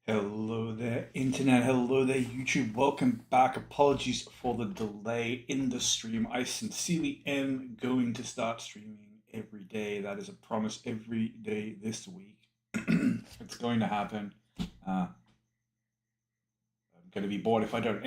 Hello there, Internet. Hello there, YouTube. Welcome back. Apologies for the delay in the stream. I sincerely am going to start streaming every day. That is a promise every day this week. It's going to happen. I'm going to be bored if I don't.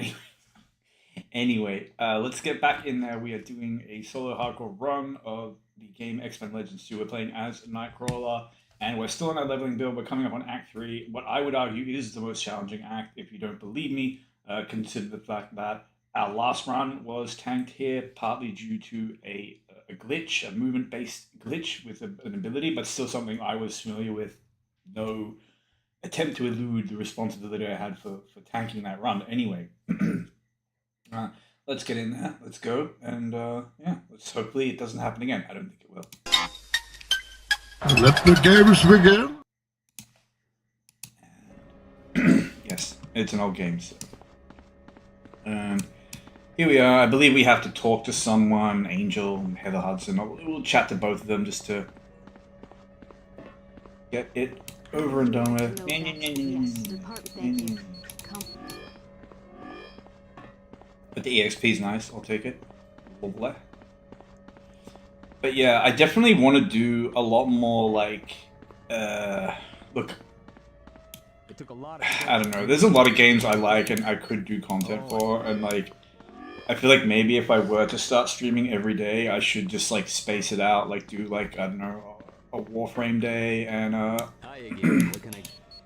Anyway, let's get back in there. We are doing a solo hardcore run of the game X-Men Legends 2. We're playing as Nightcrawler. And we're still on our leveling build. We're coming up on Act 3. What I would argue is the most challenging act. If you don't believe me, consider the fact that our last run was tanked here, partly due to a glitch, a movement-based glitch with an ability, but still something I was familiar with. No attempt to elude the responsibility I had for tanking that run. Anyway, let's get in there. Let's go. And yeah, let's hopefully it doesn't happen again. I don't think it will. Let the games begin. Yes, it's an old game. So. Here we are. I believe we have to talk to someone, Angel and Heather Hudson. We'll chat to both of them just to get it over and done with. But the EXP is nice. I'll take it. Lovely. But yeah, I definitely want to do a lot more like, look, it took a lot I don't know, there's a lot of games I like and I could do content for, and like, I feel like maybe if I were to start streaming every day, I should just like space it out, like do like, I don't know, a Warframe day and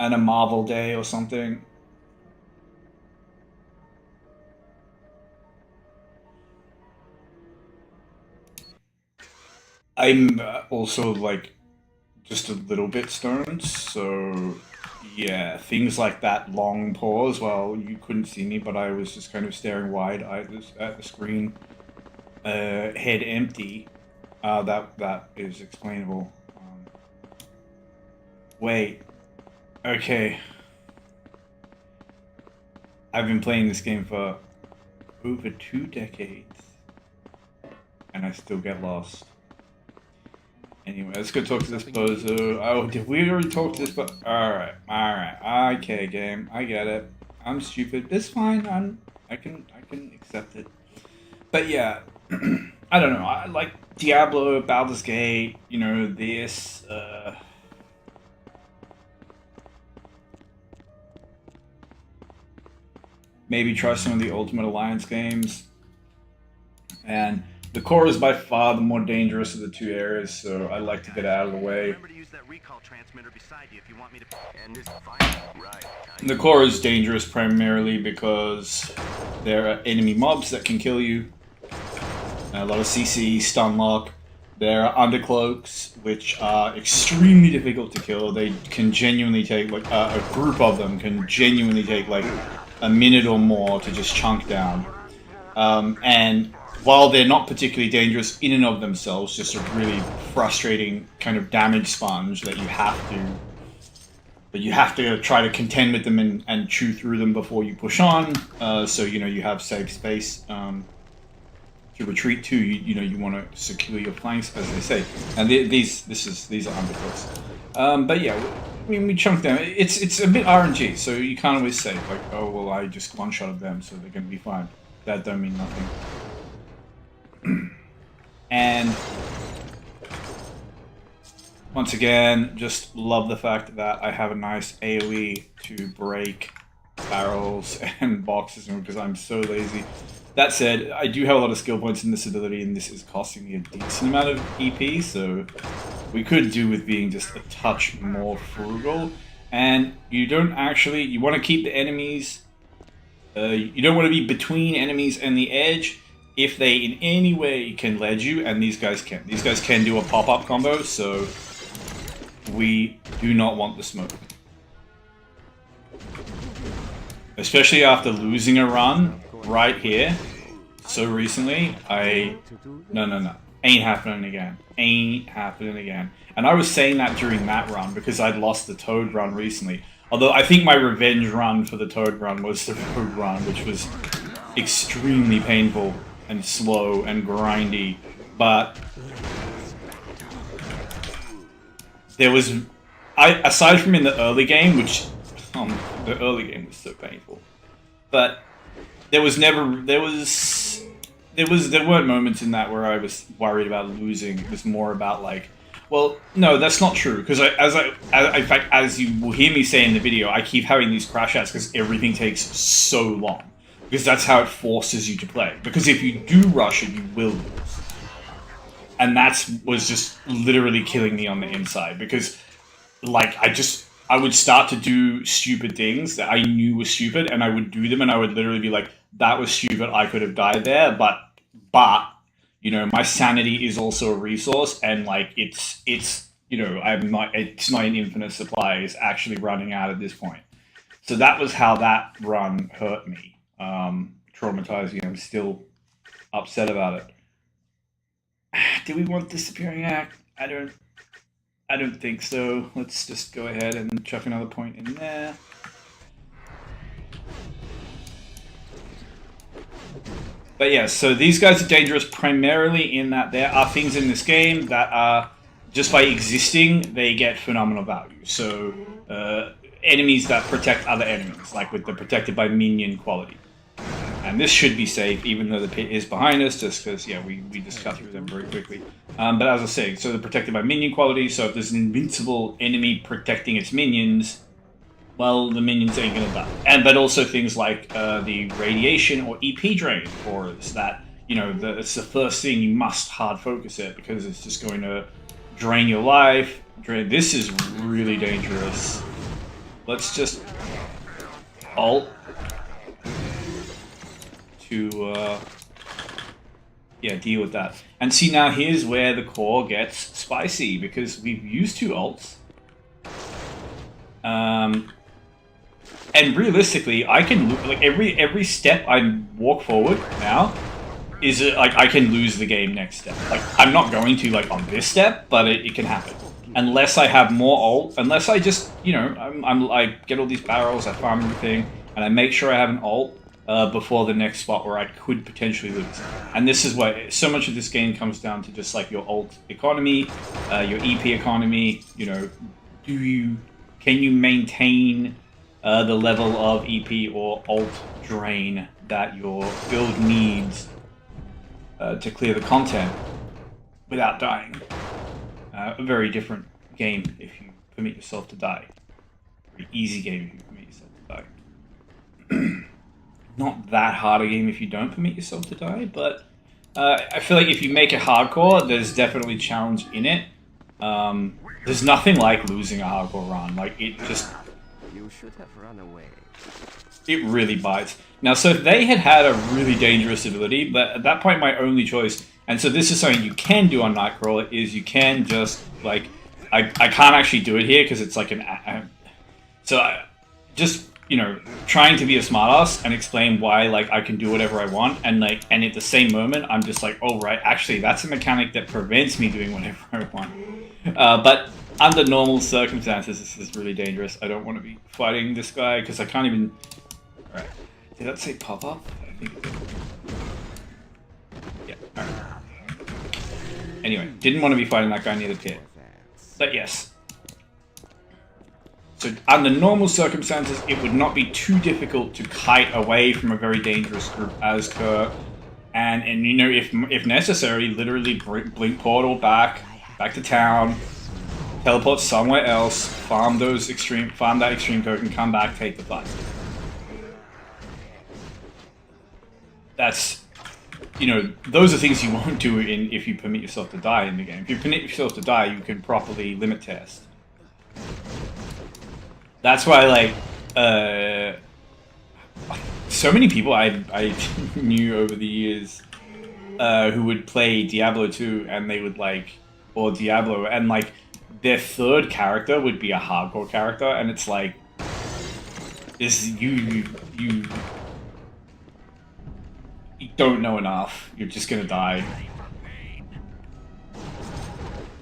and a Marvel day or something. I'm also like just a little bit stoned, so yeah, things like that long pause. Well, you couldn't see me, but I was just kind of staring wide-eyed at the screen, head empty. That is explainable. Wait, okay. I've been playing this game for over 2 decades, and I still get lost. Anyway, let's go talk to this bozo. Oh, did we already talk to this? But alright. Okay, game. I get it. I'm stupid. It's fine. I can accept it. But yeah, I don't know. I like Diablo, Baldur's Gate. You know this. Maybe try some of the Ultimate Alliance games. And the core is by far the more dangerous of the two areas, so I like to get out of the way. Remember to use that recall transmitter beside you if you want me to. And this right. The core is dangerous primarily because there are enemy mobs that can kill you. A lot of CC, stun lock. There are undercloaks, which are extremely difficult to kill. They can genuinely take, like, a group of them can genuinely take, like, a minute or more to just chunk down. And while they're not particularly dangerous in and of themselves, just a really frustrating kind of damage sponge that you have to try to contend with them and chew through them before you push on. So you know you have safe space to retreat to. You want to secure your flanks, as they say. And these are undercooks. But yeah, I mean we chunk them. It's a bit RNG, so you can't always say like, oh well, I just one-shotted them, so they're gonna be fine. That don't mean nothing. And once again, just love the fact that I have a nice AoE to break barrels and boxes because I'm so lazy. That said, I do have a lot of skill points in this ability, and this is costing me a decent amount of EP, so we could do with being just a touch more frugal. And you want to keep the enemies, you don't want to be between enemies and the edge. If they in any way can ledge you, and these guys can. These guys can do a pop-up combo, so we do not want the smoke. Especially after losing a run right here so recently, no. Ain't happening again. Ain't happening again. And I was saying that during that run because I'd lost the Toad run recently. Although I think my revenge run for the Toad run was the Road run, which was extremely painful and slow and grindy, but there was, aside from in the early game, which The early game was so painful, but there weren't moments in that where I was worried about losing. It was more about like, well, no, that's not true, because in fact, as you will hear me say in the video, I keep having these crash outs because everything takes so long, because that's how it forces you to play. Because if you do rush it, you will lose, and was just literally killing me on the inside, because like I would start to do stupid things that I knew were stupid, and I would do them, and I would literally be like, that was stupid, I could have died there, but you know, my sanity is also a resource, and like it's you know, it's not an infinite supply, it's actually running out at this point. So that was how that run hurt me. Traumatizing. I'm still upset about it. Do we want disappearing act? I don't think so. Let's just go ahead and chuck another point in there. But yeah, so these guys are dangerous primarily in that there are things in this game that are, just by existing, they get phenomenal value. So, enemies that protect other enemies, like with the protected by minion quality. And this should be safe, even though the pit is behind us, just because, yeah, we just cut through them very quickly. But as I was saying, so they're protected by minion quality, so if there's an invincible enemy protecting its minions, well, the minions ain't gonna die. But also things like the radiation or EP drain auras that, you know, it's the first thing you must hard focus at, because it's just going to drain your life. This is really dangerous. Let's just ult to yeah, deal with that. And see, now here's where the core gets spicy, because we've used 2 ults. And realistically, I can like every step I walk forward now is like I can lose the game next step. Like I'm not going to like on this step, but it can happen unless I have more ult. Unless I just, you know, I get all these barrels, I farm everything, and I make sure I have an ult before the next spot where I could potentially lose. And this is what so much of this game comes down to, just like your ult economy, your EP economy. You know, can you maintain the level of EP or ult drain that your build needs to clear the content without dying. A very different game if you permit yourself to die. Very easy game if you permit yourself to die. Not that hard a game if you don't permit yourself to die, but I feel like if you make it hardcore, there's definitely challenge in it. There's nothing like losing a hardcore run. Like, it just... You should have run away. It really bites. Now, so if they had a really dangerous ability, but at that point my only choice, and so this is something you can do on Nightcrawler, is you can just, like, I can't actually do it here because it's like an... just, you know, trying to be a smartass and explain why, like, I can do whatever I want, and, like, and at the same moment, I'm just like, oh, right, actually, that's a mechanic that prevents me doing whatever I want. But under normal circumstances, this is really dangerous. I don't want to be fighting this guy because I can't even... Alright. Did that say pop-up? I think it did. Yeah, alright. Anyway, didn't want to be fighting that guy near the pit. But yes. So under normal circumstances, it would not be too difficult to kite away from a very dangerous group as Kerr. And you know, if necessary, literally blink portal back to town, teleport somewhere else, farm that extreme token, come back, take the fight. That's, you know, those are things you won't do if you permit yourself to die in the game. If you permit yourself to die, you can properly limit test. That's why, like, so many people I knew over the years who would play Diablo 2 and they would, like, or Diablo, and, like, their third character would be a hardcore character, and it's like, you don't know enough. You're just gonna die.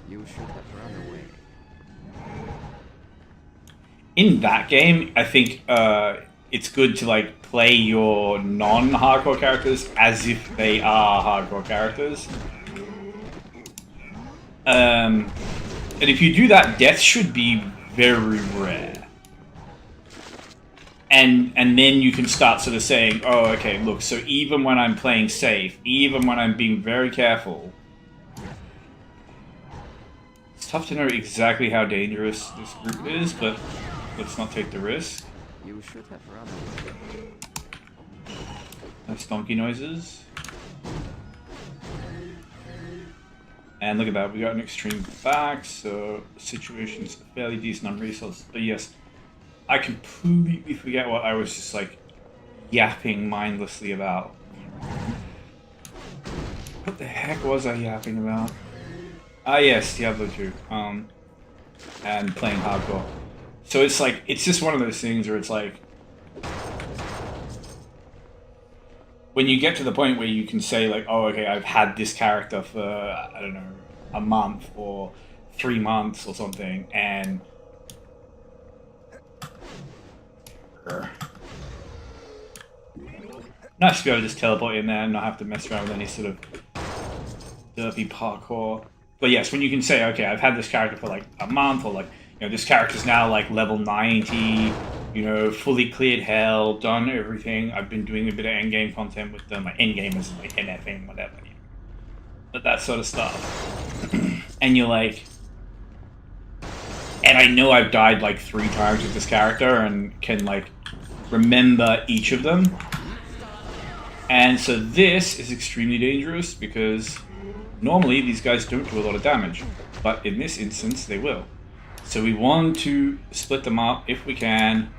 You should have run away. In that game, I think it's good to, like, play your non-hardcore characters as if they are hardcore characters. And if you do that, death should be very rare. and then you can start sort of saying, oh, okay, look, so even when I'm playing safe, even when I'm being very careful, it's tough to know exactly how dangerous this group is, but let's not take the risk. You should have run away. Nice donkey noises. And look at that, we got an extreme back, so the situation's fairly decent on resources. But yes, I completely forget what I was just like yapping mindlessly about. What the heck was I yapping about? Ah yes, Diablo 2. And playing hardcore. So it's like, it's just one of those things where it's like, when you get to the point where you can say like, oh, okay, I've had this character for, I don't know, a month or 3 months or something, and nice to be able to just teleport in there and not have to mess around with any sort of derpy parkour. But yes, when you can say, okay, I've had this character for like a month, or like, you know, this character's now like level 90, you know, fully cleared hell, done everything. I've been doing a bit of endgame content with them, like endgame is like NFing, whatever, you know. But that sort of stuff. And you're like, and I know I've died like 3 times with this character and can like remember each of them. And so this is extremely dangerous because normally these guys don't do a lot of damage, but in this instance they will. So we want to split them up if we can.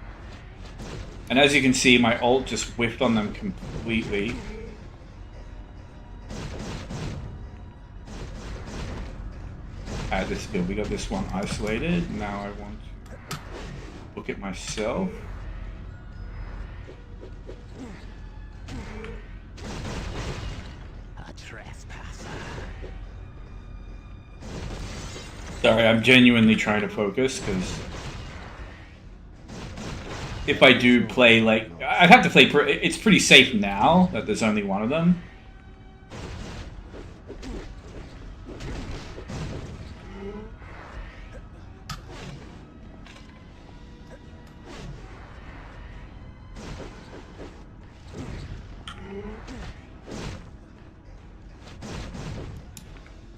And as you can see, my ult just whiffed on them completely. This is good. We got this one isolated. Now I want to look at myself. A trespasser. Sorry, I'm genuinely trying to focus because if I do play, like, I'd have to play. It's pretty safe now that there's only one of them.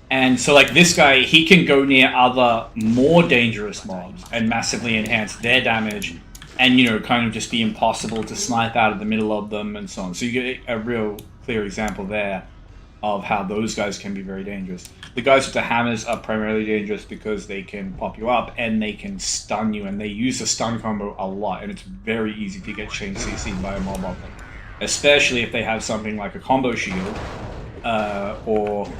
And so, like, this guy, he can go near other more dangerous mobs and massively enhance their damage and, you know, kind of just be impossible to snipe out of the middle of them and so on. So you get a real clear example there of how those guys can be very dangerous. The guys with the hammers are primarily dangerous because they can pop you up and they can stun you, and they use the stun combo a lot, and it's very easy to get chain CC'd by a mob of them. Especially if they have something like a combo shield, or,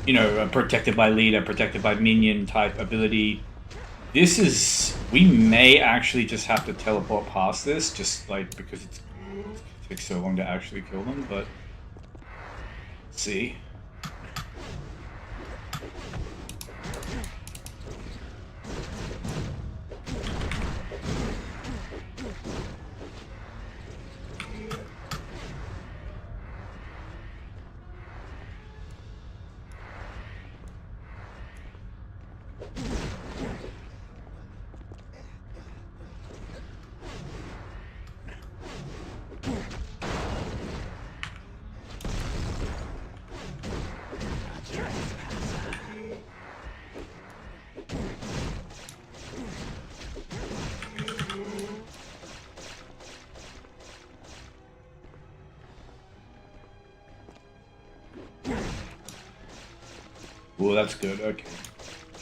you know, a protected by leader, protected by minion type ability. This is, we may actually just have to teleport past this, just like because it takes so long to actually kill them, but let's see. Oh, that's good. Okay.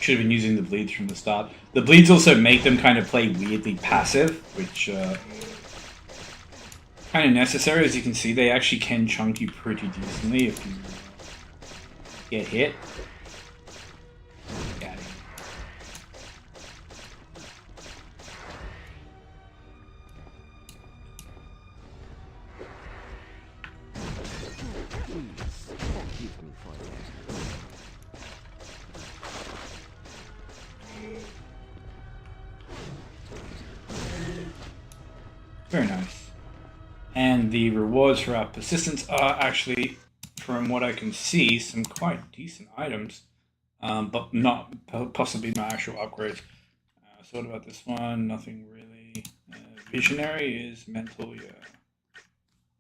Should have been using the bleeds from the start. The bleeds also make them kind of play weirdly passive, which kind of necessary. As you can see, they actually can chunk you pretty decently if you get hit. Got it. Forgive me for that. Very nice. And the rewards for our persistence are actually, from what I can see, some quite decent items, but possibly not actual upgrades. So what about this one? Nothing really. Visionary is mental, yeah.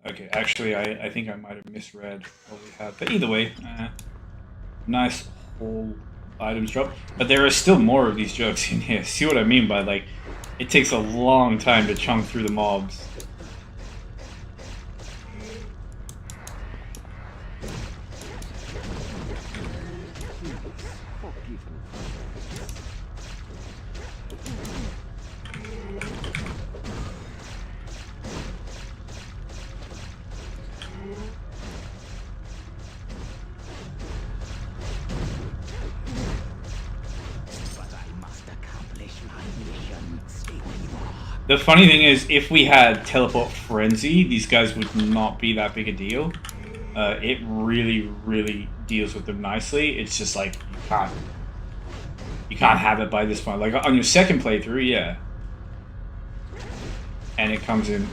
Okay, actually, I think I might have misread what we had. But either way, nice whole items drop. But there are still more of these jokes in here. See what I mean by, like, it takes a long time to chunk through the mobs. The funny thing is, if we had Teleport Frenzy, these guys would not be that big a deal. It really, really deals with them nicely. It's just like, you can't have it by this point. Like, on your second playthrough, yeah. And it comes in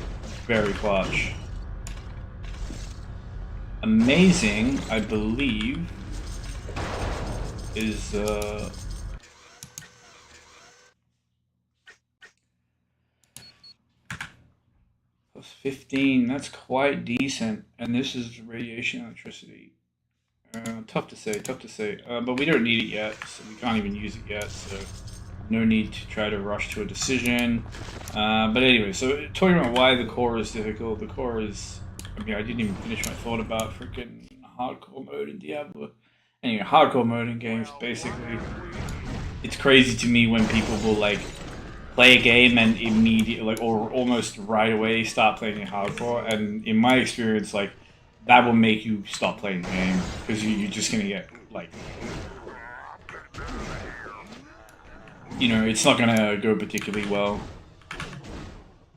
very clutch. Amazing, I believe, is, plus 15, that's quite decent. And this is radiation electricity. Tough to say. But we don't need it yet, so we can't even use it yet, so no need to try to rush to a decision. But anyway, so talking about why the core is difficult, the core is, I mean, I didn't even finish my thought about freaking hardcore mode in Diablo. Anyway, hardcore mode in games, basically, it's crazy to me when people will, like, play a game and immediately, like, or almost right away start playing it hardcore, and in my experience, like, that will make you stop playing the game, because you're just gonna get, like, you know, it's not gonna go particularly well.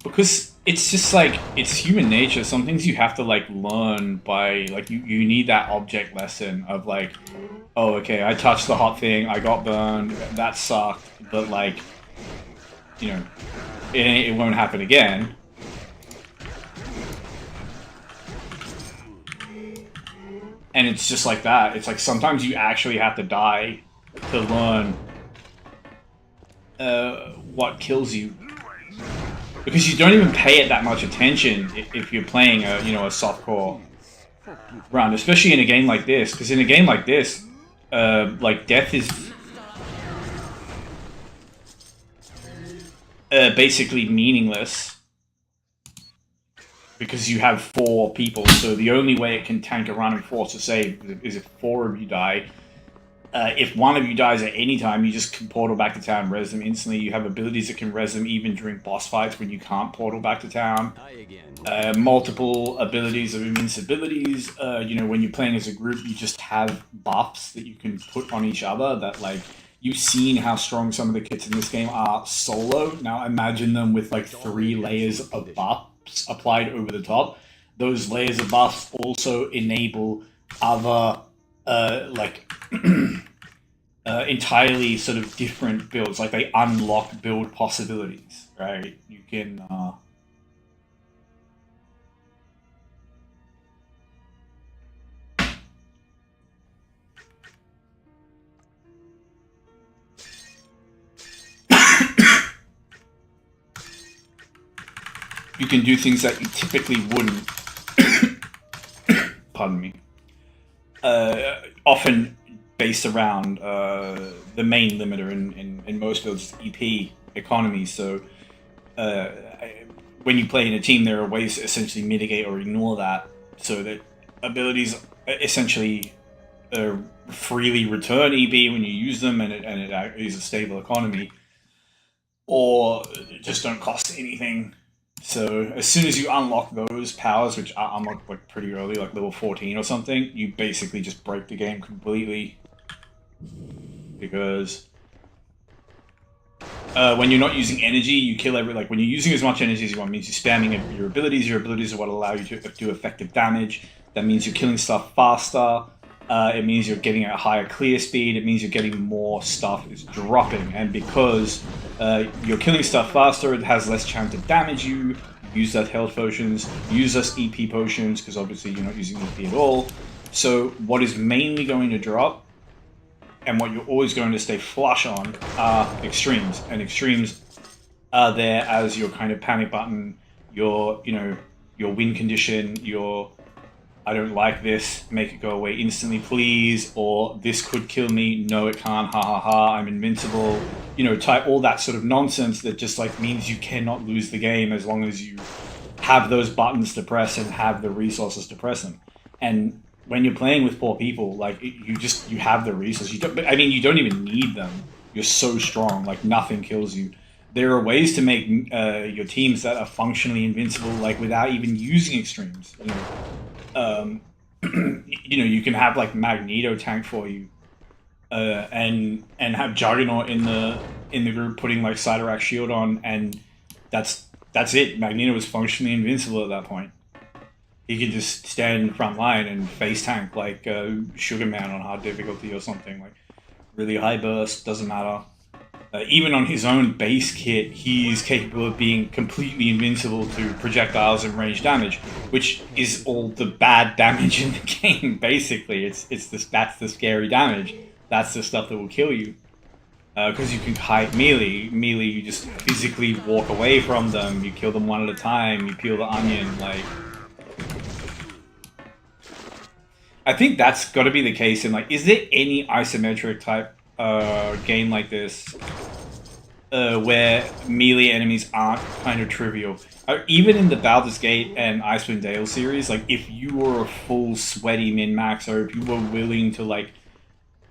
Because it's just like, it's human nature. Some things you have to, like, learn by, like, you need that object lesson of, like, oh, okay, I touched the hot thing, I got burned, that sucked, but, like, you know, it won't happen again. And it's just like that. It's like sometimes you actually have to die to learn what kills you. Because you don't even pay it that much attention if you're playing a, you know, a softcore round, especially in a game like this. Because in a game like this, like, death is basically meaningless because you have 4 people, so the only way it can tank a run and force a save is if 4 of you die. If one of you dies at any time, you just can portal back to town, res them instantly. You have abilities that can res them even during boss fights when you can't portal back to town. Multiple abilities of invincibilities. You know, when you're playing as a group, you just have buffs that you can put on each other that, like, you've seen how strong some of the kits in this game are solo. Now imagine them with, like, 3 layers of buffs applied over the top. Those layers of buffs also enable other, like, entirely sort of different builds. Like, they unlock build possibilities, right? You can, you can do things that you typically wouldn't. Pardon me. Often based around the main limiter in most builds, EP economy. So when you play in a team, there are ways to essentially mitigate or ignore that, so that abilities essentially freely return EP when you use them, and it is a stable economy, or just don't cost anything. So as soon as you unlock those powers, which are unlocked, like, pretty early, like level 14 or something, you basically just break the game completely. Because when you're not using energy, you kill like, when you're using as much energy as you want, it means you're spamming your abilities. Your abilities are what allow you to do effective damage. That means you're killing stuff faster. It means you're getting a higher clear speed. It means you're getting more stuff is dropping. And because you're killing stuff faster, it has less chance to damage you. Use that health potions. Use those EP potions, because obviously you're not using EP at all. So what is mainly going to drop, and what you're always going to stay flush on, are extremes. And extremes there as your kind of panic button, your your win condition, your I don't like this, make it go away instantly, please, or this could kill me, no it can't, ha ha ha, I'm invincible, type all that sort of nonsense that just like means you cannot lose the game as long as you have those buttons to press and have the resources to press them. And when you're playing with 4 people, like you have the resources. You don't even need them. You're so strong, like nothing kills you. There are ways to make your teams that are functionally invincible, like without even using extremes. You can have like Magneto tank for you, and have Juggernaut in the group putting like Cyttorak shield on, and that's it. Magneto is functionally invincible at that point. He could just stand in the front line and face tank like Sugar Man on hard difficulty or something. Like really high burst, doesn't matter. Even on his own base kit, he's capable of being completely invincible to projectiles and range damage, which is all the bad damage in the game. Basically, that's the scary damage. That's the stuff that will kill you. Because you can kite melee. Melee, you just physically walk away from them. You kill them one at a time. You peel the onion. Like, I think that's got to be the case in like. Is there any isometric type game like this where melee enemies aren't kind of trivial? Even in the Baldur's Gate and Icewind Dale series, like if you were a full sweaty min-max, or if you were willing to like,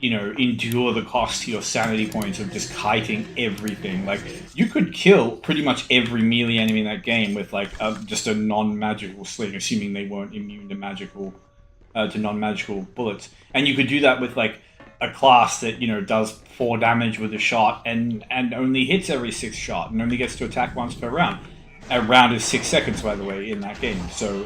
endure the cost to your sanity points of just kiting everything, like you could kill pretty much every melee enemy in that game with like just a non-magical sling, assuming they weren't immune to non-magical bullets, and you could do that with like a class that does 4 damage with a shot and only hits every 6th shot and only gets to attack once per round. A round is 6 seconds, by the way, in that game. So,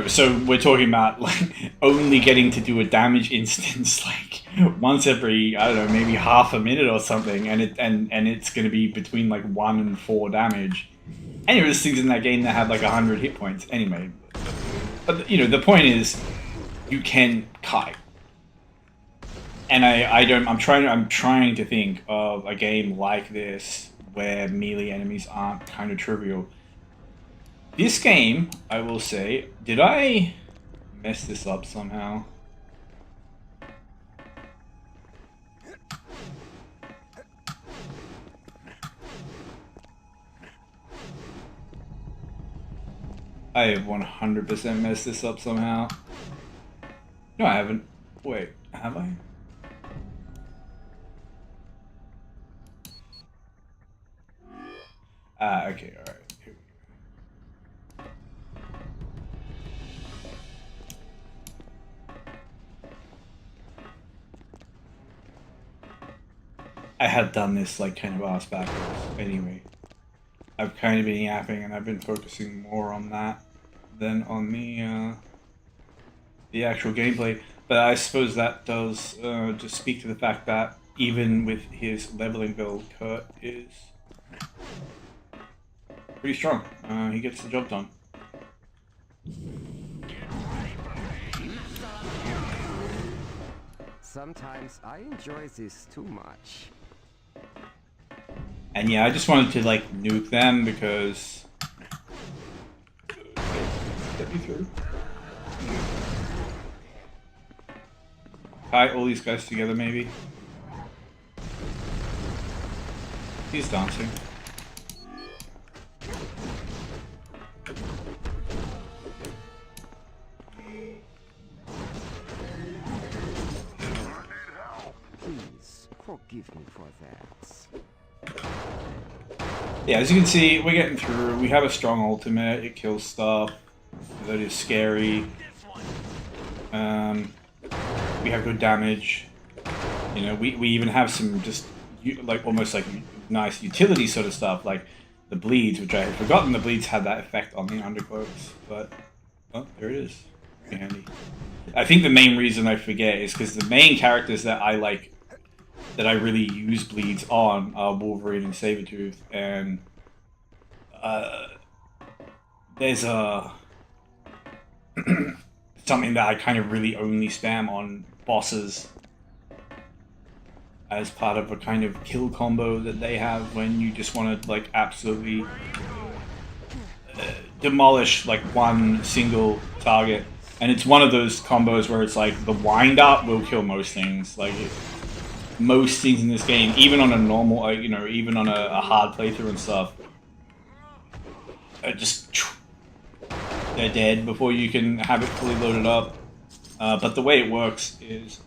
so we're talking about like only getting to do a damage instance like once every, I don't know, maybe half a minute or something, and it's going to be between like 1 and 4 damage. And there's things in that game that have like 100 hit points anyway. But the point is, you can kite. And I'm trying to think of a game like this where melee enemies aren't kind of trivial. This game, I will say, did I mess this up somehow? I have 100% messed this up somehow. No, I haven't. Wait, have I? Okay, alright. Here we go. I had done this like kind of ass backwards anyway. I've kind of been yapping and I've been focusing more on that than on the actual gameplay. But I suppose that does just speak to the fact that even with his leveling build, Kurt is pretty strong. He gets the job done. Sometimes I enjoy this too much. And yeah, I just wanted to like nuke them because get me through. Tie all these guys together, maybe. He's dancing. Please forgive me for that. Yeah, as you can see, we're getting through. We have a strong ultimate. It kills stuff. That is scary. We have good damage. We even have some just like almost like nice utility sort of stuff, like the bleeds, which I had forgotten the bleeds had that effect on the undercloaks. But oh, there it is. Pretty handy. I think the main reason I forget is because the main characters that I like, that I really use bleeds on, are Wolverine and Sabretooth, and there's a something that I kind of really only spam on bosses. as part of a kind of kill combo that they have when you just want to like absolutely demolish like one single target. And it's one of those combos where it's like the wind up will kill most things. Like most things in this game, even on a normal, you know, even on a hard playthrough and stuff, just they're dead before you can have it fully loaded up. But the way it works is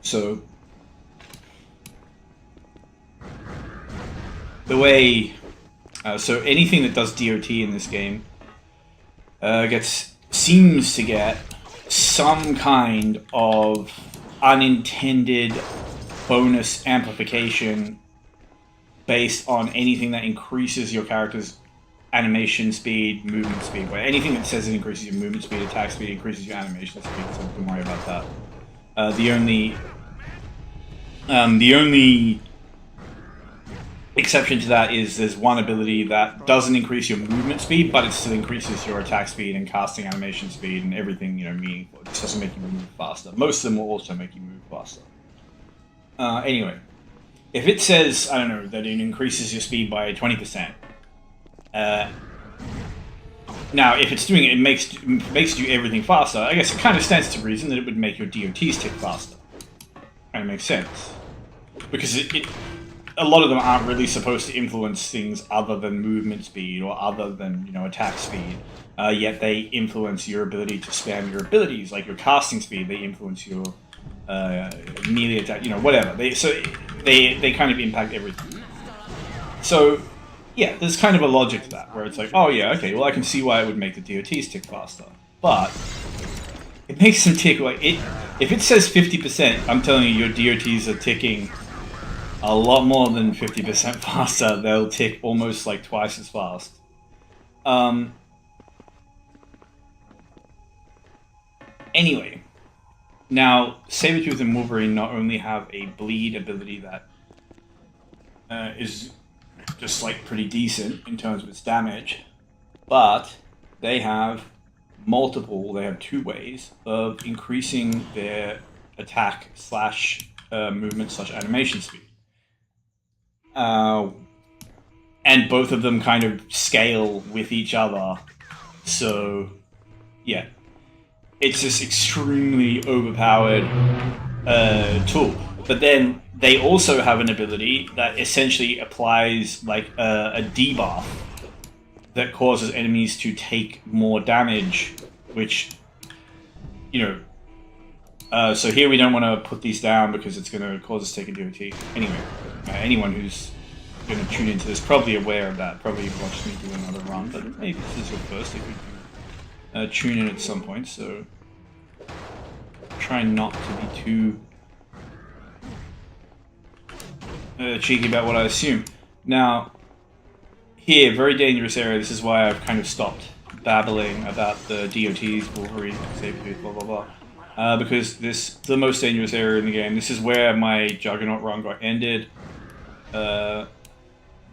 so the way so anything that does DOT in this game seems to get some kind of unintended bonus amplification based on anything that increases your character's animation speed, movement speed. Where anything that says it increases your movement speed, attack speed, increases your animation speed, so don't worry about that. The only exception to that is there's one ability that doesn't increase your movement speed, but it still increases your attack speed and casting animation speed and everything, you know, meaningful. It just doesn't make you move faster. Most of them will also make you move faster. Anyway, if it says, I don't know, that it increases your speed by 20%, now if it's doing it, it makes you do everything faster, I guess it kind of stands to reason that it would make your DOTs tick faster. Kind of makes sense. Because a lot of them aren't really supposed to influence things other than movement speed or other than, you know, attack speed. Yet they influence your ability to spam your abilities, like your casting speed. They influence your melee attack, you know, whatever. They kind of impact everything. So yeah, there's kind of a logic to that, where it's like, oh yeah, okay, well I can see why it would make the DOTs tick faster, but it makes them tick like it. If it says 50%, I'm telling you, your DOTs are ticking a lot more than 50% faster. They'll tick almost like twice as fast. Anyway, now Sabretooth and Wolverine not only have a bleed ability that is just like pretty decent in terms of its damage, but they have two ways of increasing their attack slash movement slash animation speed. And both of them kind of scale with each other. So, yeah. It's this extremely overpowered tool. But then they also have an ability that essentially applies like a debuff that causes enemies to take more damage, which, you know, so here we don't want to put these down because it's going to cause us to take a DOT. Anyway, anyone who's going to tune into this probably aware of that, probably watched me do another run, but maybe this is your first if you can tune in at some point, so try not to be too cheeky about what I assume. Now, here, very dangerous area, this is why I've kind of stopped babbling about the DOTs, Wolverine, Sabretooth, blah blah blah. Because this is the most dangerous area in the game. This is where my Juggernaut run got ended.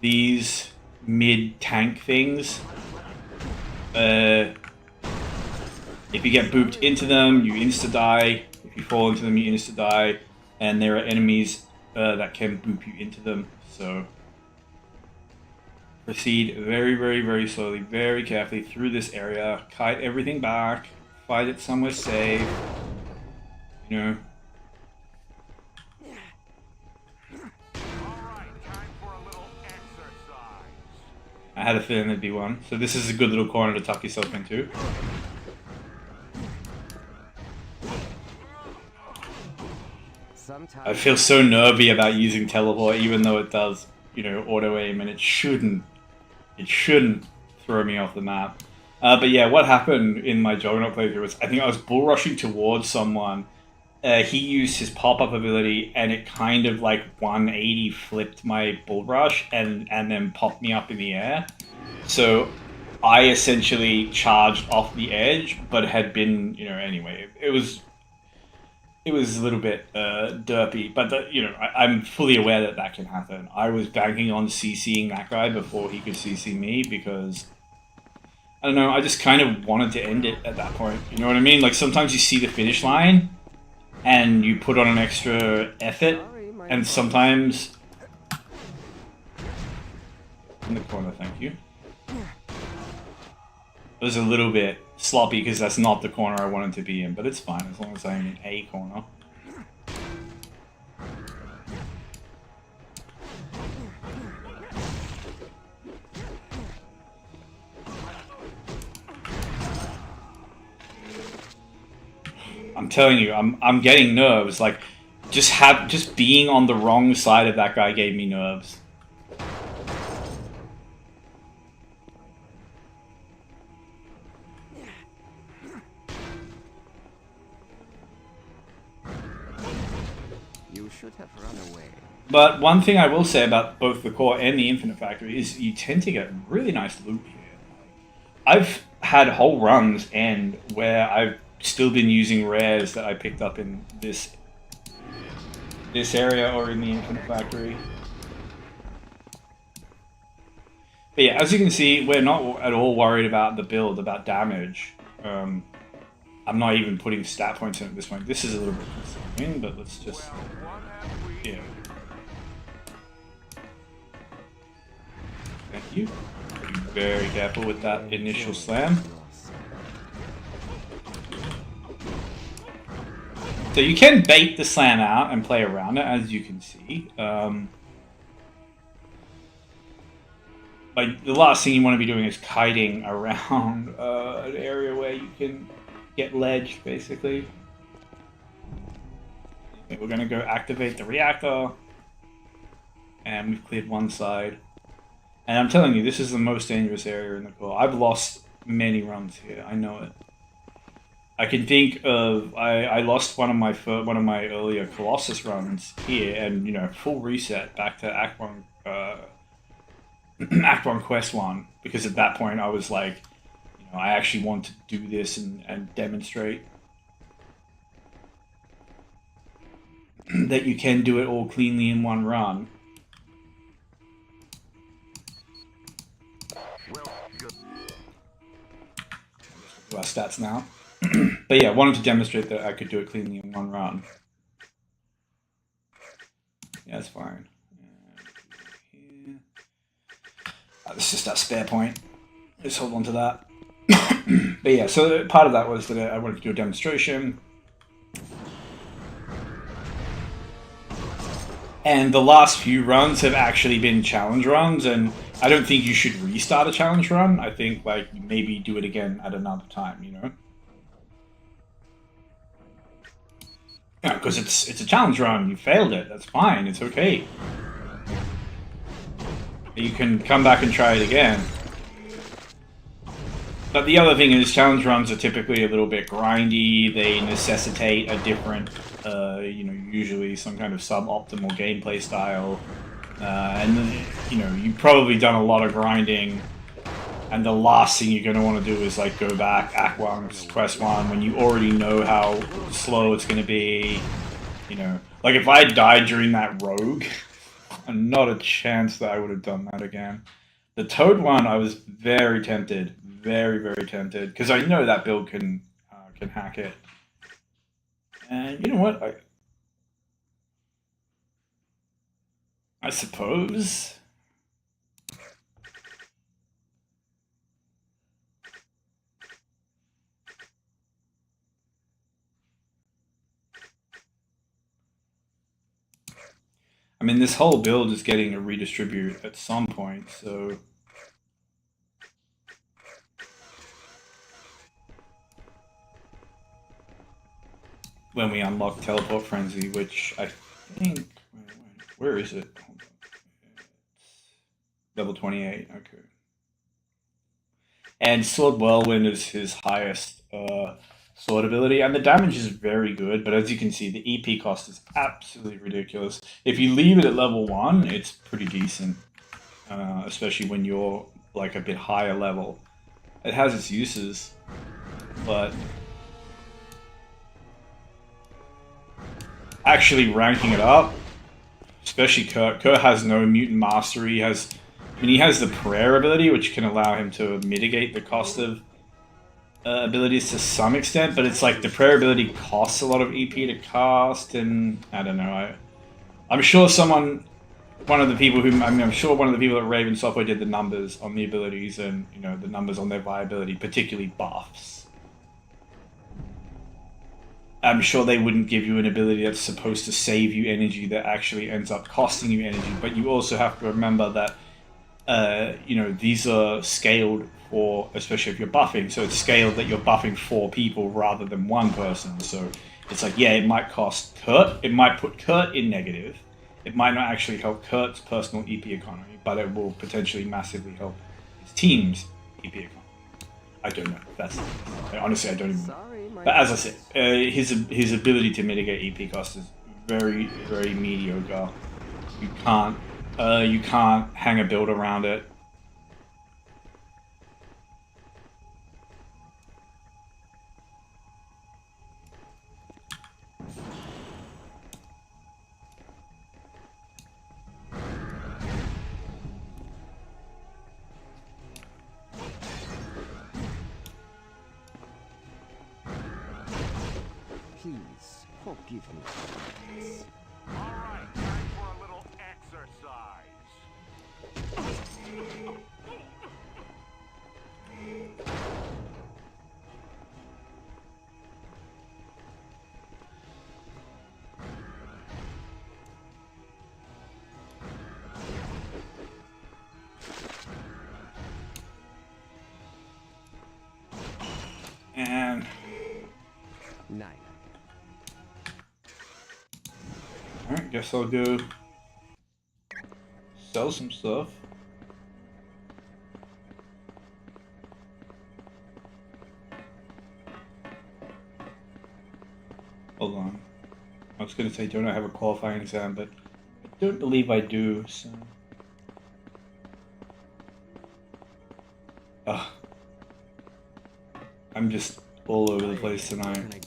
These mid-tank things, if you get booped into them, you insta-die. If you fall into them, you insta-die. And there are enemies that can boop you into them, so proceed very, very, very slowly, very carefully through this area. Kite everything back. Fight it somewhere safe. You know. Alright, time for a little exercise. I had a feeling there'd be one. So this is a good little corner to tuck yourself into. I feel so nervy about using teleport, even though it does, you know, auto aim, and it shouldn't throw me off the map. But yeah, what happened in my Juggernaut playthrough was I think I was bull rushing towards someone. He used his pop-up ability, and it kind of like 180 flipped my bull rush and then popped me up in the air. So I essentially charged off the edge, but had been, you know, anyway, it was a little bit derpy, but you know, I'm fully aware that that can happen. I was banking on CCing that guy before he could CC me because, I don't know, I just kind of wanted to end it at that point. You know what I mean? Like sometimes you see the finish line and you put on an extra effort, and sometimes in the corner, thank you. It was a little bit sloppy because that's not the corner I wanted to be in, but it's fine as long as I'm in a corner. I'm telling you, I'm getting nerves. Like, just being on the wrong side of that guy gave me nerves. You should have run away. But one thing I will say about both the core and the Infinite Factory is you tend to get really nice loot here. I've had whole runs end where I've still been using rares that I picked up in this area or in the Infinite Factory. But yeah, as you can see, we're not at all worried about the build, about damage. I'm not even putting stat points in at this point. This is a little bit concerning, but let's just... yeah. Thank you. Be very careful with that initial slam. So you can bait the slam out and play around it, as you can see. Like the last thing you want to be doing is kiting around an area where you can get ledged, basically. Okay, we're going to go activate the reactor. And we've cleared one side. And I'm telling you, this is the most dangerous area in the core. I've lost many runs here, I know it. I can think of I lost one of my earlier Colossus runs here, and you know, full reset back to Act 1 Act 1 Quest 1, because at that point I was like, you know, I actually want to do this and demonstrate that you can do it all cleanly in one run. Do our stats now. But yeah, I wanted to demonstrate that I could do it cleanly in one run. Yeah, that's fine. This is just that spare point. Just hold on to that. But yeah, so part of that was that I wanted to do a demonstration. And the last few runs have actually been challenge runs, and I don't think you should restart a challenge run. I think, like, maybe do it again at another time, you know? Yeah, because it's a challenge run. You failed it. That's fine. It's okay. You can come back and try it again. But the other thing is, challenge runs are typically a little bit grindy. They necessitate a different, you know, usually some kind of suboptimal gameplay style. And, you know, you've probably done a lot of grinding. And the last thing you're going to want to do is, like, go back, Act 1, Quest 1, when you already know how slow it's going to be. You know, like, if I died during that rogue, not a chance that I would have done that again. The Toad one, I was very tempted. Very, very tempted. Because I know that build can hack it. And you know what? I suppose... I mean, this whole build is getting to redistribute at some point, so... when we unlock Teleport Frenzy, which I think... where is it? Hold on. It's level 28, okay. And Sword Whirlwind is his highest sword ability, and the damage is very good, but as you can see, the EP cost is absolutely ridiculous. If you leave it at level 1, it's pretty decent, especially when you're like a bit higher level. It has its uses, but actually ranking it up, especially Kurt. Kurt has no mutant mastery. He has the prayer ability, which can allow him to mitigate the cost of abilities to some extent, but it's like the prayer ability costs a lot of EP to cast, and I don't know. I'm sure one of the people I'm sure one of the people at Raven Software did the numbers on the abilities and the numbers on their viability, particularly buffs. I'm sure they wouldn't give you an ability that's supposed to save you energy that actually ends up costing you energy. But you also have to remember that these are scaled for, especially if you're buffing. So it's scaled that you're buffing 4 people rather than 1 person. So it's like, yeah, it might cost Kurt. It might put Kurt in negative. It might not actually help Kurt's personal EP economy, but it will potentially massively help his team's EP economy. I don't know. Honestly, I don't even know. But as I said, his ability to mitigate EP cost is very, very mediocre. You can't hang a build around it. Please, forgive me for this. Alright, time for a little exercise. And Nine. alright, guess I'll go sell some stuff. Hold on. I was going to say, don't I have a qualifying exam, but I don't believe I do, so... Ugh. I'm just all over the place tonight.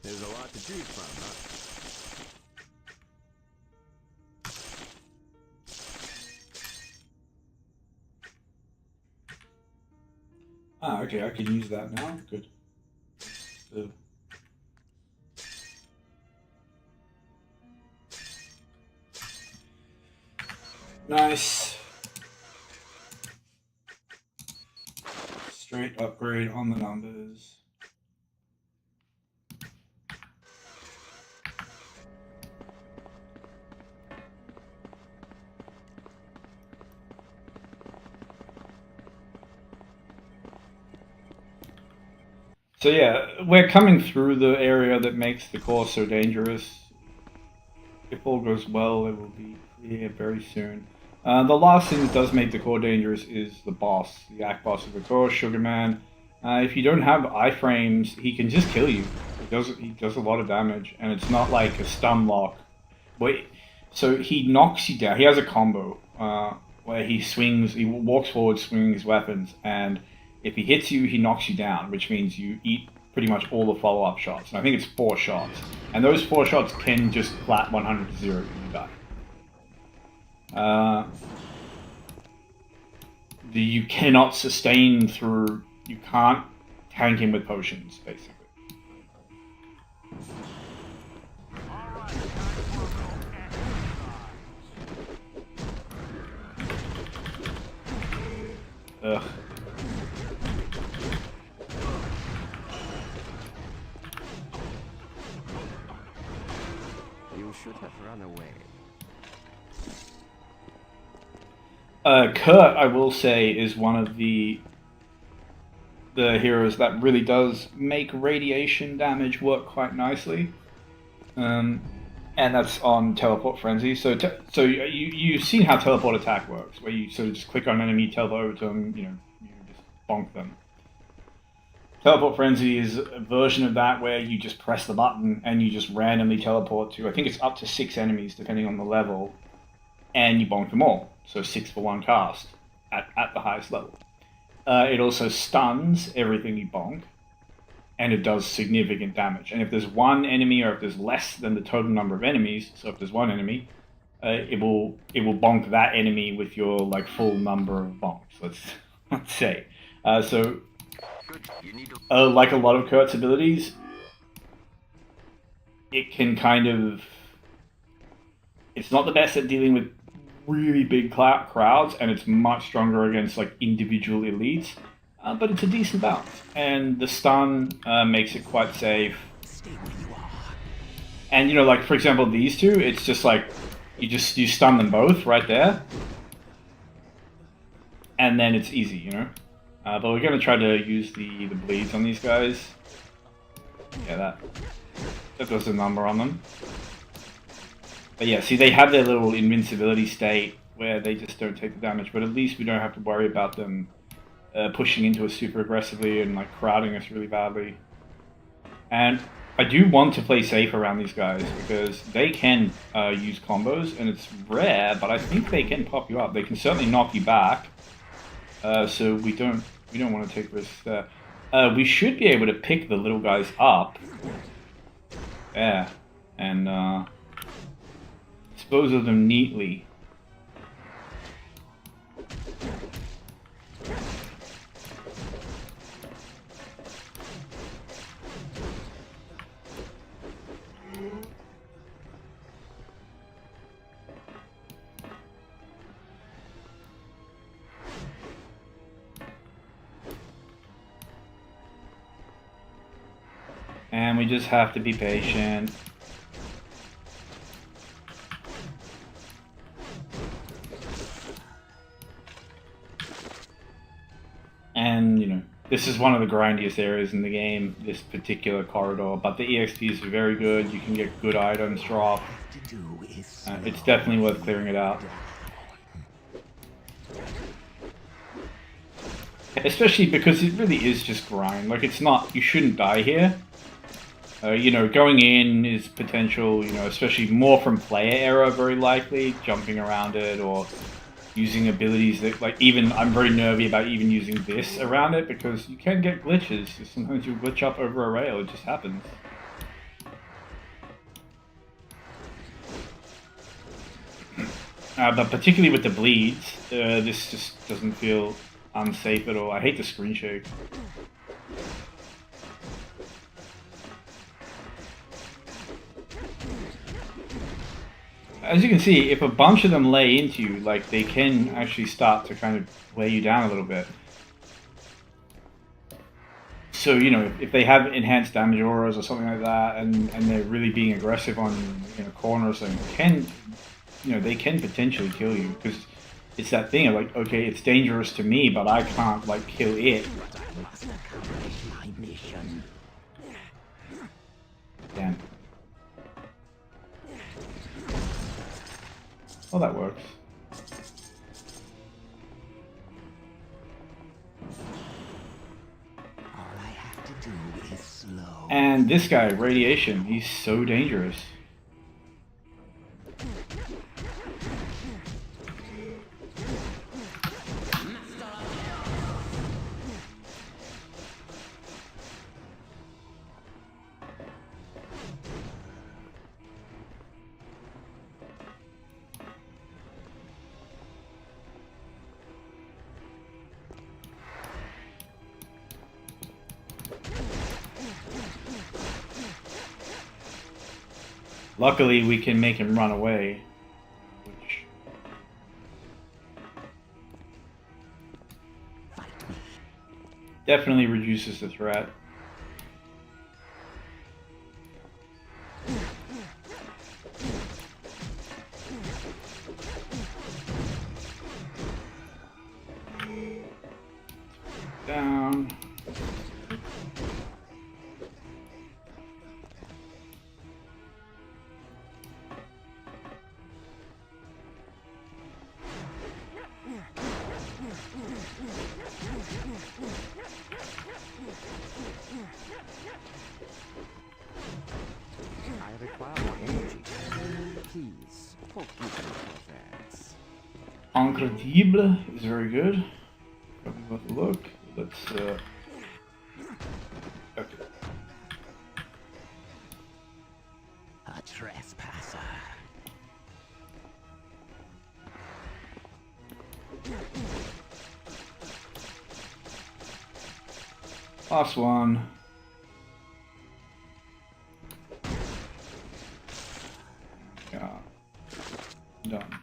There's a lot to choose from, huh? Ah, okay, I can use that now. Good. So. Nice. Straight upgrade on the numbers. So yeah, we're coming through the area that makes the core so dangerous. If all goes well, it will be clear very soon. The last thing that does make the core dangerous is the boss, the Act Boss of the core, Sugarman. If you don't have iframes, he can just kill you. He does a lot of damage, and it's not like a stun lock. So he knocks you down. He has a combo where he walks forward, swinging his weapons, and if he hits you, he knocks you down, which means you eat pretty much all the follow-up shots. And I think it's 4 shots. And those 4 shots can just flat 100 to 0 and you die. You cannot sustain through... You can't tank him with potions, basically. Ugh. You should have run away. Kurt, I will say, is one of the heroes that really does make radiation damage work quite nicely. And that's on Teleport Frenzy. So you've seen how Teleport Attack works, where you sort of just click on an enemy, teleport over to them, you just bonk them. Teleport Frenzy is a version of that where you just press the button and you just randomly teleport to, I think it's up to 6 enemies depending on the level, and you bonk them all. So 6 for 1 cast at the highest level. It also stuns everything you bonk, and it does significant damage. And if there's one enemy, or if there's less than the total number of enemies, so if there's one enemy, it will bonk that enemy with your like full number of bonks. Let's say. So Good. You need to. like a lot of Kurt's abilities, it can kind of. It's not the best at dealing with really big crowds, and it's much stronger against like individual elites. But it's a decent balance, and the stun makes it quite safe. Stay where you are. And you know, like for example, these two, it's just like you stun them both right there, and then it's easy, you know. But we're gonna try to use the bleeds on these guys. Yeah, that does the number on them. But yeah, see, they have their little invincibility state where they just don't take the damage, but at least we don't have to worry about them pushing into us super aggressively and like crowding us really badly. And I do want to play safe around these guys because they can use combos, and it's rare, but I think they can pop you up. They can certainly knock you back, so we don't want to take risks there. We should be able to pick the little guys up, yeah, and dispose of them neatly. And we just have to be patient. And, you know, this is one of the grindiest areas in the game, this particular corridor, but the EXPs are very good. You can get good items dropped. It's definitely worth clearing it out. Especially because it really is just grind. Like, it's not, you shouldn't die here. You know, going in is potential, you know, especially more from player error, very likely, jumping around it or using abilities that, like, even, I'm very nervy about even using this around it because you can get glitches. Sometimes you'll glitch up over a rail, it just happens. But particularly with the bleeds, this just doesn't feel unsafe at all. I hate the screen shake. As you can see, if a bunch of them lay into you, like, they can actually start to kind of weigh you down a little bit. So, you know, if they have enhanced damage auras or something like that, and they're really being aggressive on, you know, corners, and they can potentially kill you, because it's that thing of like, okay, it's dangerous to me, but I can't like kill it. Damn. Well, that works. All I have to do is slow. And this guy, Radiation, he's so dangerous. Luckily, we can make him run away, which definitely reduces the threat. Down. I require more energy. Please, forgive me for that. Incredible is very good. Probably worth a look. Let's okay. A trespasser. Last one. Yeah. Done.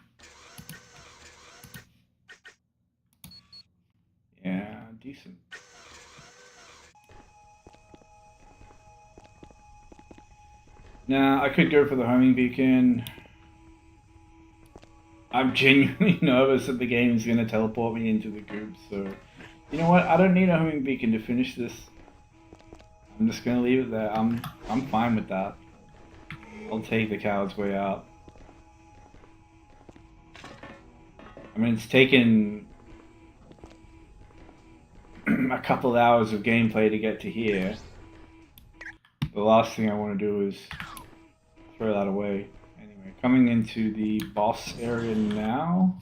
Yeah, decent. Now, I could go for the homing beacon. I'm genuinely nervous that the game is going to teleport me into the goop, so... You know what? I don't need a homing beacon to finish this. I'm just going to leave it there. I'm fine with that. I'll take the coward's way out. I mean, it's taken a couple hours of gameplay to get to here. The last thing I want to do is throw that away. Anyway, coming into the boss area now.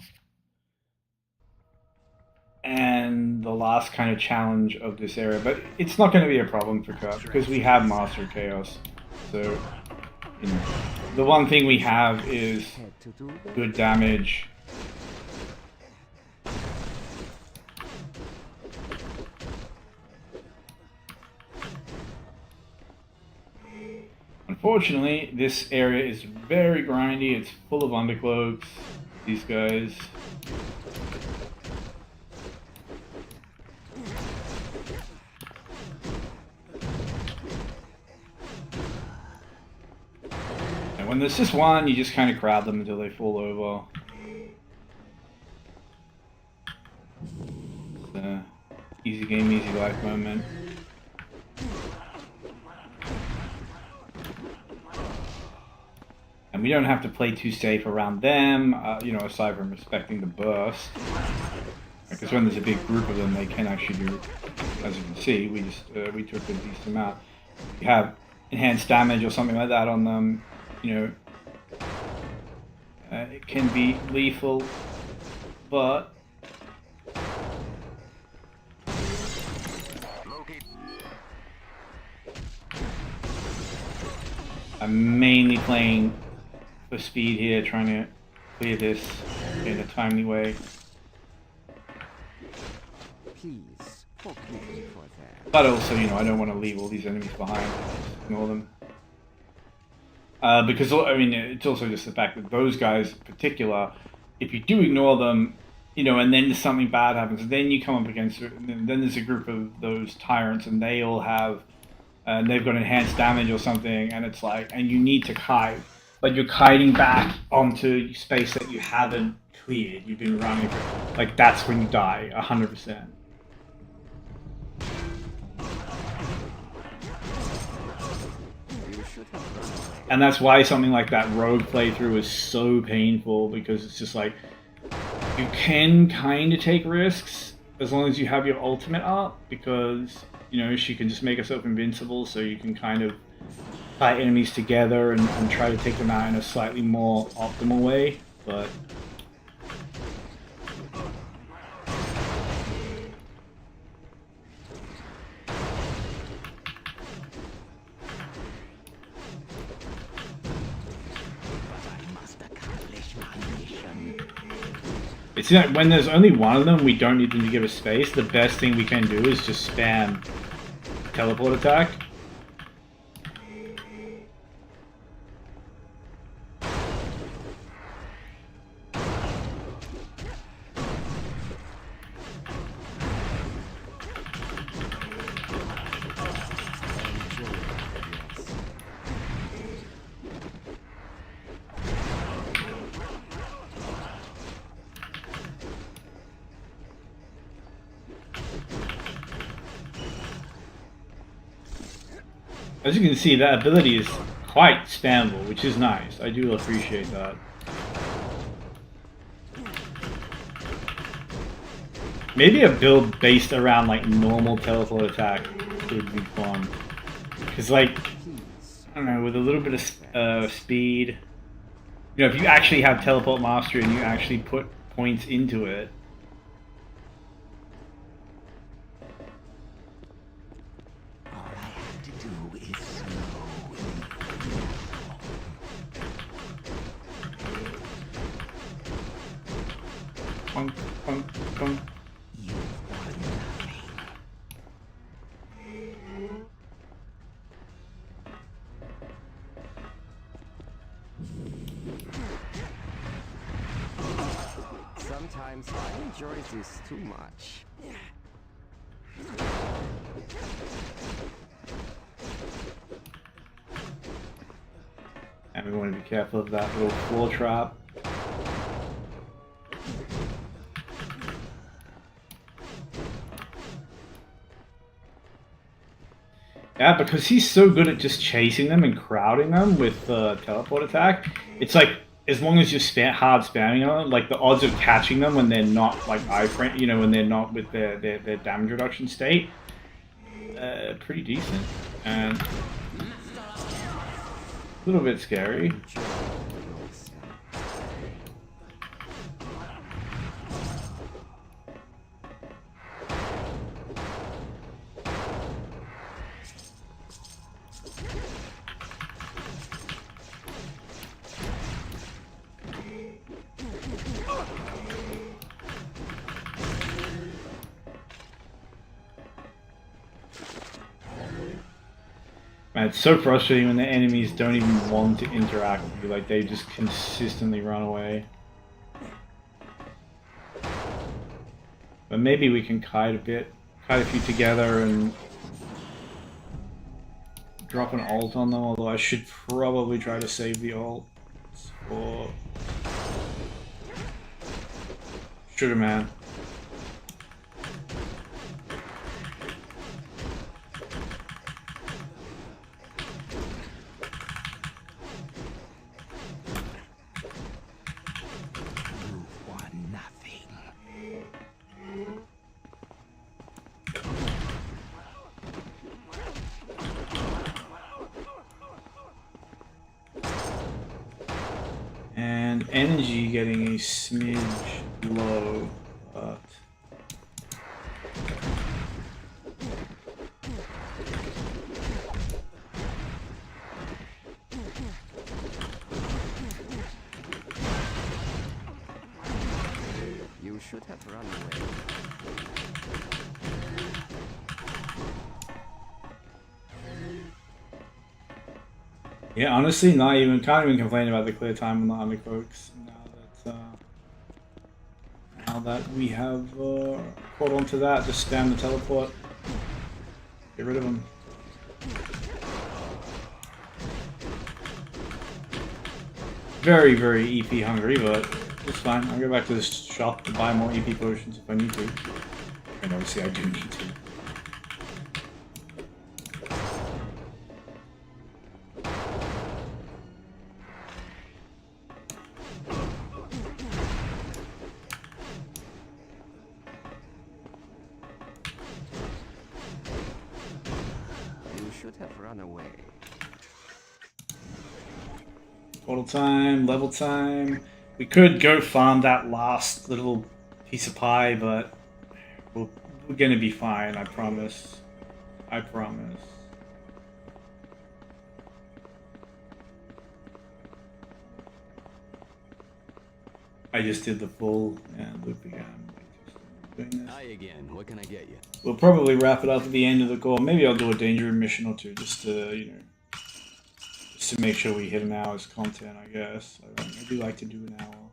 And the last kind of challenge of this area. But it's not going to be a problem for Kurt because we have Master of Chaos. So, you know, the one thing we have is good damage. Unfortunately, this area is very grindy. It's full of undercloaks. These guys. And when there's just one, you just kind of crowd them until they fall over. It's a easy game, easy life moment. And we don't have to play too safe around them, you know, aside from respecting the burst. Because when there's a big group of them, they can actually do, as you can see, we took a decent amount. You have enhanced damage or something like that on them, you know, it can be lethal, but I'm mainly playing for speed here, trying to clear this in a timely way. Please forgive me for that. But also, you know, I don't want to leave all these enemies behind. Just ignore them. Because, I mean, it's also just the fact that those guys in particular, if you do ignore them, you know, and then something bad happens, then you come up against it, and then there's a group of those tyrants, and they all have, they've got enhanced damage or something, and it's like, and you need to kite. But you're kiting back onto space that you haven't cleared. You've been running for, like, that's when you die, 100%. And that's why something like that rogue playthrough is so painful, because it's just like, you can kind of take risks as long as you have your ultimate up, because, you know, she can just make herself invincible, so you can kind of fight enemies together and try to take them out in a slightly more optimal way, but it's like when there's only one of them, we don't need them to give us space. The best thing we can do is just spam teleport attack. As you can see, that ability is quite spammable, which is nice. I do appreciate that. Maybe a build based around like normal teleport attack would be fun. Because like, I don't know, with a little bit of speed, you know, if you actually have teleport mastery and you actually put points into it, Sometimes I enjoy this too much. And we want to be careful of that little floor trap. Yeah, because he's so good at just chasing them and crowding them with the teleport attack. It's like, as long as you're hard spamming on them, like the odds of catching them when they're not like iframe, you know, when they're not with their damage reduction state, pretty decent. And a little bit scary. Man, it's so frustrating when the enemies don't even want to interact with you, like they just consistently run away. But maybe we can kite a few together and drop an ult on them, although I should probably try to save the ult for Sugar Man. And energy getting a smidge low, but You should have run away. yeah, honestly, can't even complain about the clear time on the undercloaks now that we have caught on to that. Just spam the teleport, get rid of them. Very, very EP hungry, but it's fine. I'll go back to this shop to buy more EP potions if I need to. And obviously I do need to. You should have run away. Total time, level time. We could go farm that last little piece of pie, but we're gonna be fine, I promise. I promise. I just did the full loop again. Doing this. Hi again. What can I get you? We'll probably wrap it up at the end of the call. Maybe I'll do a danger mission or two, just to just to make sure we hit an hour's content. I guess I do like to do an hour.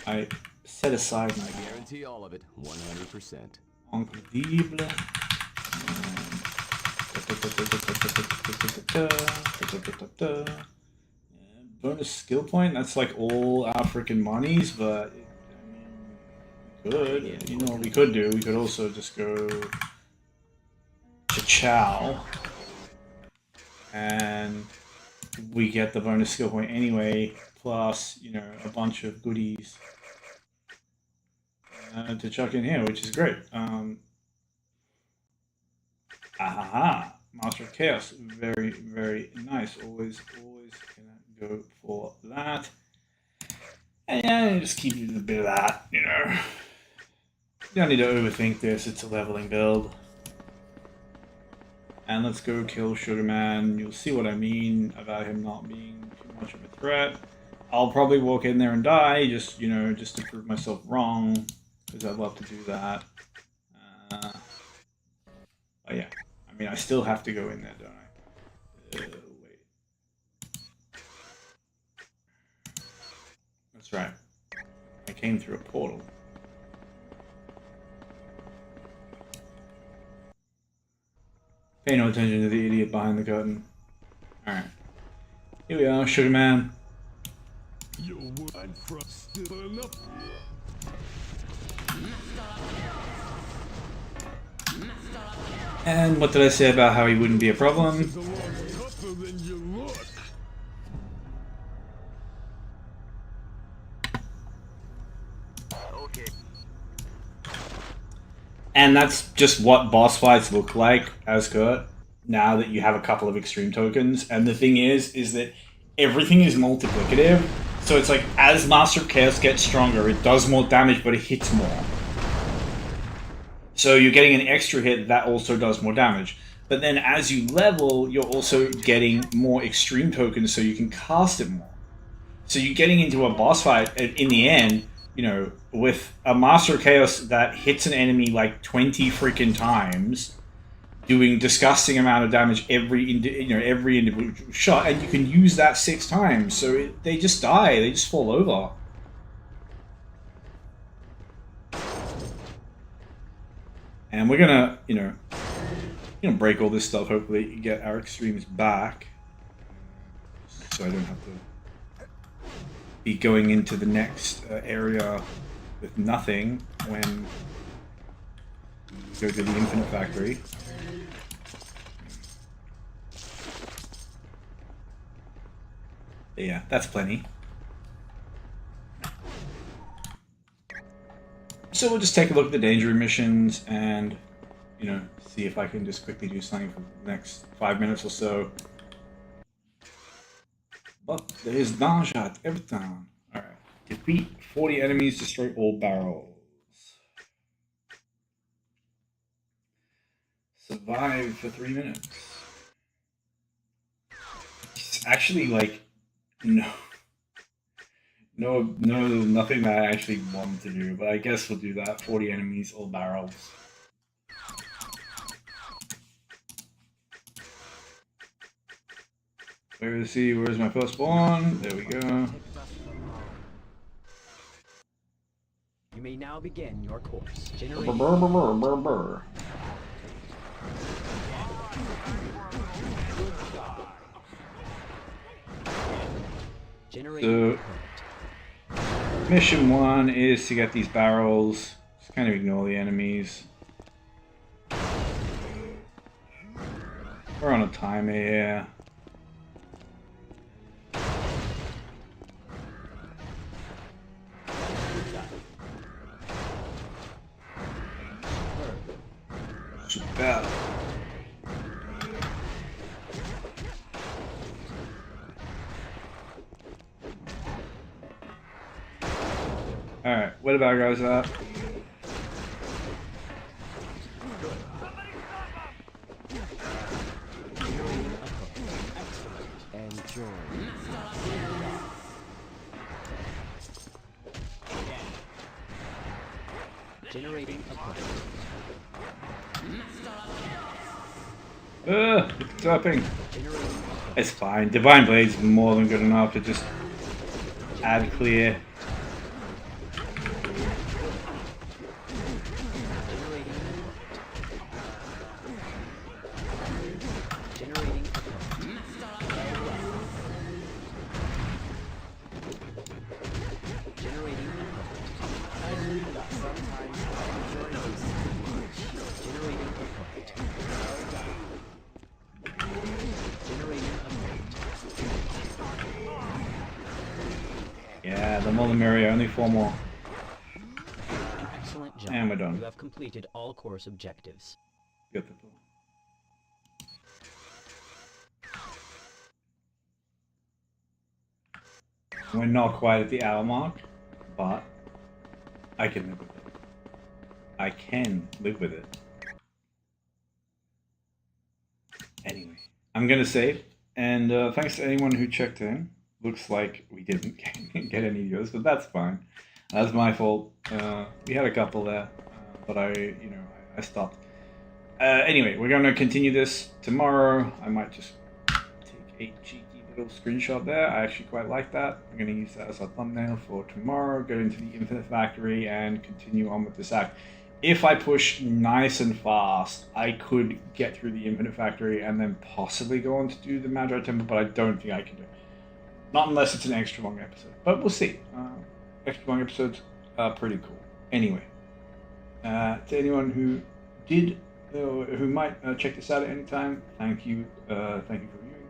I set aside my Guarantee all of it, 100%. Incredible. Bonus skill point. That's like all African monies, but good. You know what we could do? We could also just go to Chow, and we get the bonus skill point anyway, plus a bunch of goodies to chuck in here, which is great. Master of Chaos, very, very nice. Always gonna go for that. And yeah, just keep using a bit of that, You don't need to overthink this, it's a leveling build. And let's go kill Sugar Man. You'll see what I mean about him not being too much of a threat. I'll probably walk in there and die, just to prove myself wrong, because I'd love to do that. But yeah, I mean, I still have to go in there, don't I? Wait. That's right. I came through a portal. Pay no attention to the idiot behind the curtain. Alright. Here we are, Sugar Man. And what did I say about how he wouldn't be a problem? Okay. And that's just what boss fights look like as Kurt, now that you have a couple of extreme tokens. And the thing is that everything is multiplicative. So it's like, as Master of Chaos gets stronger, it does more damage, but it hits more. So you're getting an extra hit that also does more damage. But then as you level, you're also getting more extreme tokens so you can cast it more. So you're getting into a boss fight in the end, you know, with a Master of Chaos that hits an enemy like 20 freaking times, doing disgusting amount of damage every individual shot, and you can use that 6 times. So they just die, they just fall over. And we're gonna, break all this stuff. Hopefully, get our extremes back, so I don't have to be going into the next area with nothing when we go to the Infinite Factory. Yeah, that's plenty. So we'll just take a look at the danger missions and, see if I can just quickly do something for the next 5 minutes or so. But there is danger at every time. Alright. Defeat 40 enemies, destroy all barrels. Survive for 3 minutes. It's actually like, nothing that I actually want to do, but I guess we'll do that. 40 enemies, all barrels. Where is he? Where's my firstborn? There we go. You may now begin your course. So, mission 1 is to get these barrels. Just kind of ignore the enemies. We're on a timer here. Super. Alright, what about guys at? Enjoy. Generating a point. It's tapping. It's fine. Divine Blade's more than good enough to just add clear. Yeah, the more the merrier. Only 4 more. Excellent job. And we're done. You have completed all course objectives. Get the door. We're not quite at the hour mark, but I can live with it. I can live with it. Anyway, I'm gonna save, and thanks to anyone who checked in. Looks like we didn't get any viewers, but that's fine. That's my fault. We had a couple there, but I stopped. Anyway, we're gonna continue this tomorrow. I might just take a cheeky little screenshot there. I actually quite like that. I'm gonna use that as a thumbnail for tomorrow. Go into the Infinite Factory and continue on with this act. if I push nice and fast, I could get through the Infinite Factory and then possibly go on to do the Magi Temple, but I don't think I can do it. Not unless it's an extra long episode. But we'll see. Extra long episodes are pretty cool. Anyway, to anyone who did, who might check this out at any time, thank you. Thank you for viewing.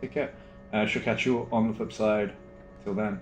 Take care. She'll catch you on the flip side. Till then.